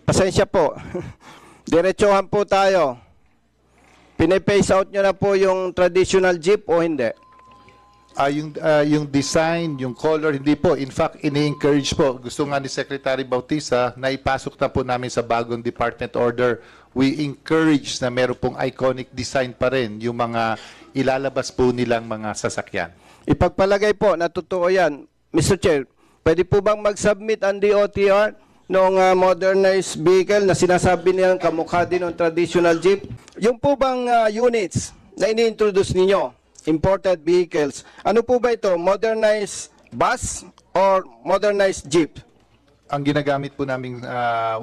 Pasensya po. Diretsohan po tayo. Pine-phase out nyo na po yung traditional jeep o hindi? Yung design, yung color, hindi po. In fact, ini-encourage po. Gusto nga ni Secretary Bautista na ipasok na po namin sa bagong department order. We encourage na meron pong iconic design pa rin yung mga ilalabas po nilang mga sasakyan. Ipagpalagay po na totoo yan. Mr. Chair, pwede po bang mag-submit ang DOTR ng modernized vehicle na sinasabi nilang kamukha din ng traditional jeep? Yung po bang units na ini-introduce ninyo, imported vehicles, ano po ba ito? Modernized bus or modernized jeep? Ang ginagamit po naming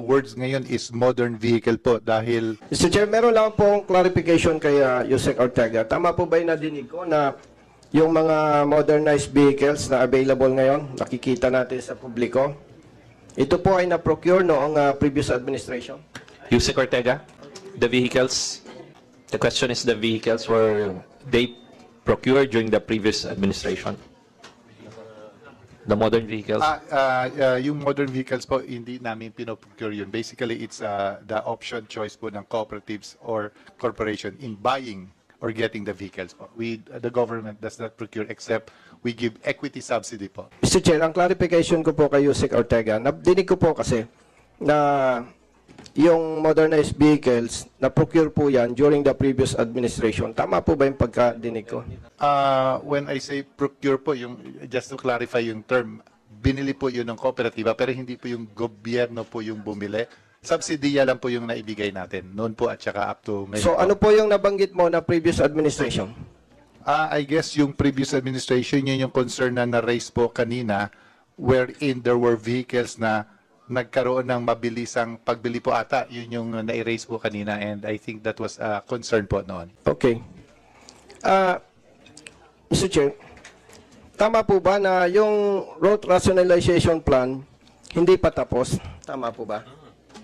words ngayon is modern vehicle po dahil... Mr. Chair, meron lang pong clarification kay Yusek Ortega. Tama po ba yung nadinig ko na yung mga modernized vehicles na available ngayon, nakikita natin sa publiko, ito po ay na-procure noong previous administration? Yusek Ortega, the vehicles, the question is the vehicles were they procured during the previous administration? The modern vehicles? Yung modern vehicles po, hindi namin pinoprocure yun. Basically, it's the option choice po ng cooperatives or corporation in buying or getting the vehicles po. The government does not procure except we give equity subsidy po. Mr. Chair, ang clarification ko po kay Yusek Ortega, dinig ko po kasi na yung modernized vehicles, na-procure po yan during the previous administration. Tama po ba yung pagkadinig ko? When I say procure po, just to clarify yung term, binili po yun ng kooperatiba pero hindi po yung gobyerno po yung bumili. Subsidiya lang po yung naibigay natin noon po at saka up to ngayon. So ano po yung nabanggit mo na previous administration? I guess yung previous administration, yun yung concern na na-raise po kanina wherein there were vehicles na nagkaroon ng mabilisang pagbili po ata. Yun yung na-erase po kanina and I think that was a concern po noon. Okay. Mr. Chair, tama po ba na yung road rationalization plan hindi pa tapos? Tama po ba?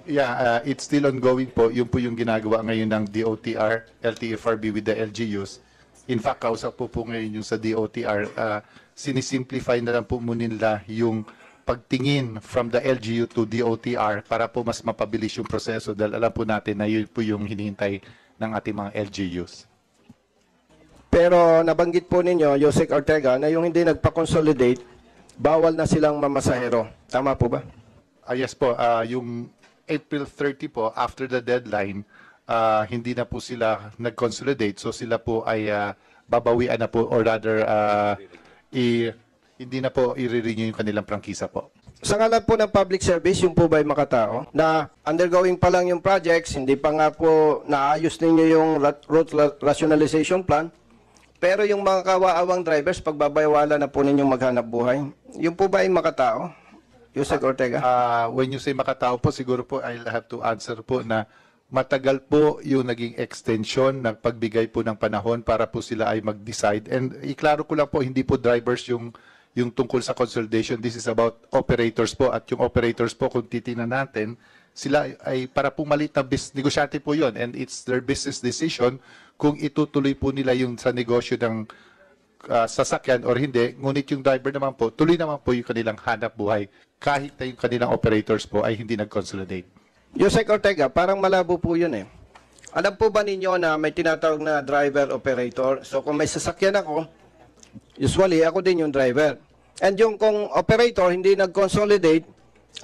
Yeah, it's still ongoing po. Yun po yung ginagawa ngayon ng DOTR, LTFRB with the LGUs. In fact, kausap po ngayon yung sa DOTR, sinisimplify na lang po muna nila yung pagtingin from the LGU to DOTR para po mas mapabilis yung proseso dahil alam po natin na yun po yung hinihintay ng ating mga LGUs. Pero nabanggit po ninyo, Yusek Ortega, na yung hindi nagpa-consolidate, bawal na silang mamasahero. Tama po ba? Yes po, yung April 30 po, after the deadline, hindi na po sila nag-consolidate. So sila po ay babawian na po or rather hindi na po i-renew yung kanilang prangkisa po. Sa ngalan po ng public service, yung po ba ay makatao na undergoing pa lang yung projects, hindi pa nga po naayos ninyo yung road rationalization plan, pero yung mga kawaawang drivers, pagbabaywala na po ninyong maghanap buhay, yung po ba ay makatao? Yusek Ortega? When you say makatao po, siguro po I'll have to answer po na matagal po yung naging extension ng pagbigay po ng panahon para po sila ay mag-decide. And iklaro ko lang po, hindi po drivers yung tungkol sa consolidation. This is about operators po. At yung operators po, kung titingnan natin, sila ay para po maliit na negosyante po yun. And it's their business decision kung itutuloy po nila yung sa negosyo ng sasakyan or hindi. Ngunit yung driver naman po, tuloy naman po yung kanilang hanap buhay kahit na yung kanilang operators po ay hindi nag-consolidate. Yusek Ortega, parang malabo po yun eh. Alam po ba ninyo na may tinatawag na driver-operator? So kung may sasakyan ako, usually ako din yung driver. And yung kung operator hindi nag-consolidate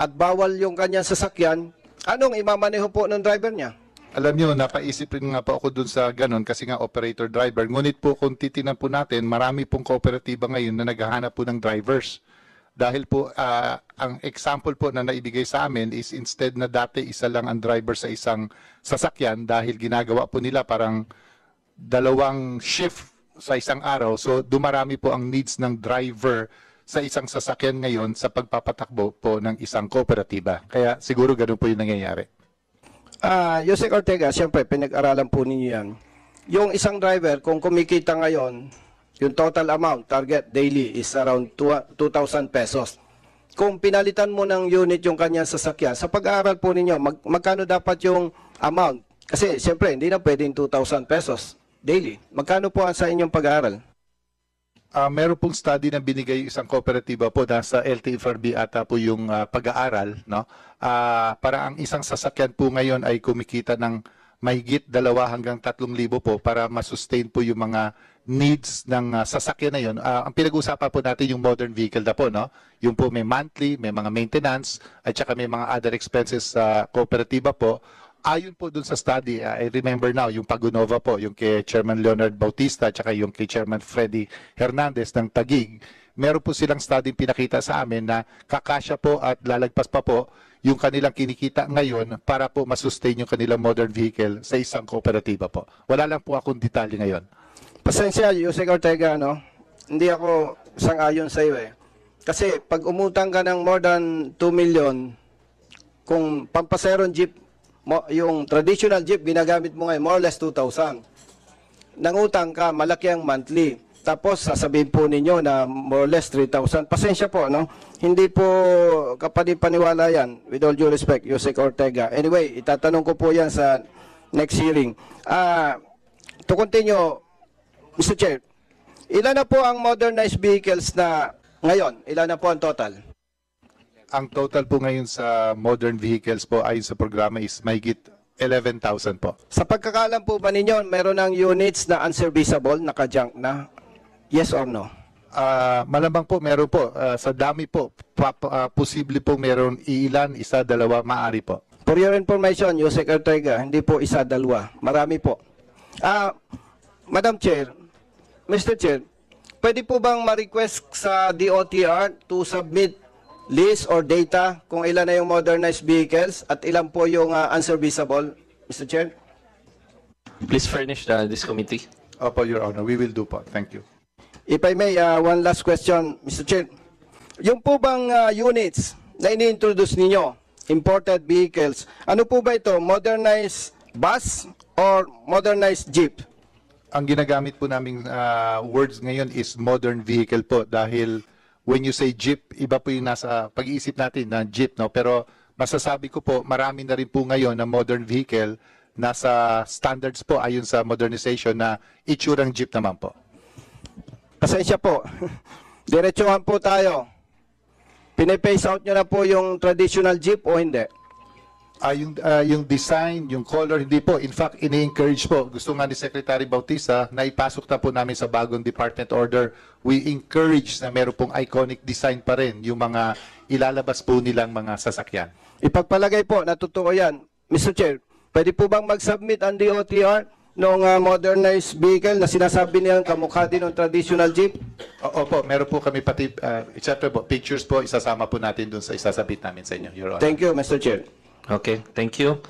at bawal yung kanyang sasakyan, anong imamaneho po ng driver niya? Alam nyo, napaisip rin nga po ako dun sa ganun kasi nga operator-driver. Ngunit po kung titinan po natin, marami pong kooperatiba ngayon na naghahanap po ng drivers. Dahil po, ang example po na naibigay sa amin is instead na dati isa lang ang driver sa isang sasakyan dahil ginagawa po nila parang dalawang shift sa isang araw. So, dumarami po ang needs ng driver sa isang sasakyan ngayon sa pagpapatakbo po ng isang kooperatiba. Kaya siguro ganun po yung nangyayari. Yusek Ortega, siyempre, pinag-aralan po ninyo yan. Yung isang driver, kung kumikita ngayon, yung total amount, target daily, is around 2,000 pesos. Kung pinalitan mo ng unit yung kanyang sasakyan, sa pag-aaral po ninyo, magkano dapat yung amount? Kasi, siyempre, hindi na pwedeng 2,000 pesos daily. Magkano po sa inyong pag-aaral? Meron pong study na binigay yung isang kooperatiba po, nasa LTFRB ata po yung pag-aaral, no? Para ang isang sasakyan po ngayon ay kumikita ng mahigit 2 hanggang 3,000 po para masustain po yung mga needs ng sasakyan na yun. Ang pinag-uusapan po natin yung modern vehicle na po, no? Yung po may monthly, may mga maintenance, at saka may mga other expenses sa kooperatiba po. Ayon po dun sa study, I remember now, yung Pagunova po, yung kay Chairman Leonard Bautista, at saka yung kay Chairman Freddy Hernandez ng Taguig, meron po silang study pinakita sa amin na kakasya po at lalagpas pa po yung kanilang kinikita ngayon para po masustain yung kanilang modern vehicle sa isang kooperatiba po. Wala lang po akong detalye ngayon. Pasensya, Yusek Ortega, no? Hindi ako sang-ayon sa iyo eh. Kasi pag umutang ka ng more than 2 million, kung pampaserong jeep, yung traditional jeep, ginagamit mo ngayon, more or less 2,000. Nangutang ka, malaki ang monthly. Tapos sasabihin po ninyo na more or less 3,000. Pasensya po, no? Hindi po kapani-paniwala yan, with all due respect, Yusek Ortega. Anyway, itatanong ko po yan sa next hearing. To continue, Mr. Chair, ilan na po ang modernized vehicles na ngayon? Ilan na po ang total? Ang total po ngayon sa modern vehicles po ayon sa programa is mahigit 11,000 po. Sa pagkakalam po ba ninyo, meron ng units na unserviceable, naka-junk na? Yes or no? Malamang po, meron po. Sa dami po, posible po meron ilan, isa, dalawa, maaari po. For your information, Yusek Ortega, hindi po isa, dalawa. Marami po. Madam Chair, Mr. Chair, pwede po bang ma-request sa DOTR to submit list or data kung ilan na yung modernized vehicles at ilan po yung unserviceable, Mr. Chair? Please furnish this committee. Opo, Your Honor, we will do po. Thank you. If I may, one last question, Mr. Chair. Yung po bang units na ini-introduce ninyo, imported vehicles, ano po ba ito? Modernized bus or modernized jeep? Ang ginagamit po naming words ngayon is modern vehicle po dahil when you say jeep, iba po yung nasa pag-iisip natin na jeep, no? Pero masasabi ko po, marami na rin po ngayon na modern vehicle nasa standards po ayon sa modernization na itsurang jeep naman po. Pasensya po. Diretsuhan po tayo. Pine-phase out nyo na po yung traditional jeep o hindi? Yung design, yung color, hindi po. In fact, ini-encourage po. Gusto nga ni Secretary Bautista na ipasok na po namin sa bagong department order. We encourage na meron pong iconic design pa rin yung mga ilalabas po nilang mga sasakyan. Ipagpalagay po, natutuo yan. Mr. Chair, pwede po bang mag-submit ang DOTR ng modernized vehicle na sinasabi nilang kamukha din ng traditional jeep? Opo, meron po kami pati, except po, pictures po, isasama po natin dun sa isasabit namin sa inyo, Your Honor. Thank you, Mr. Chair. Okay, thank you.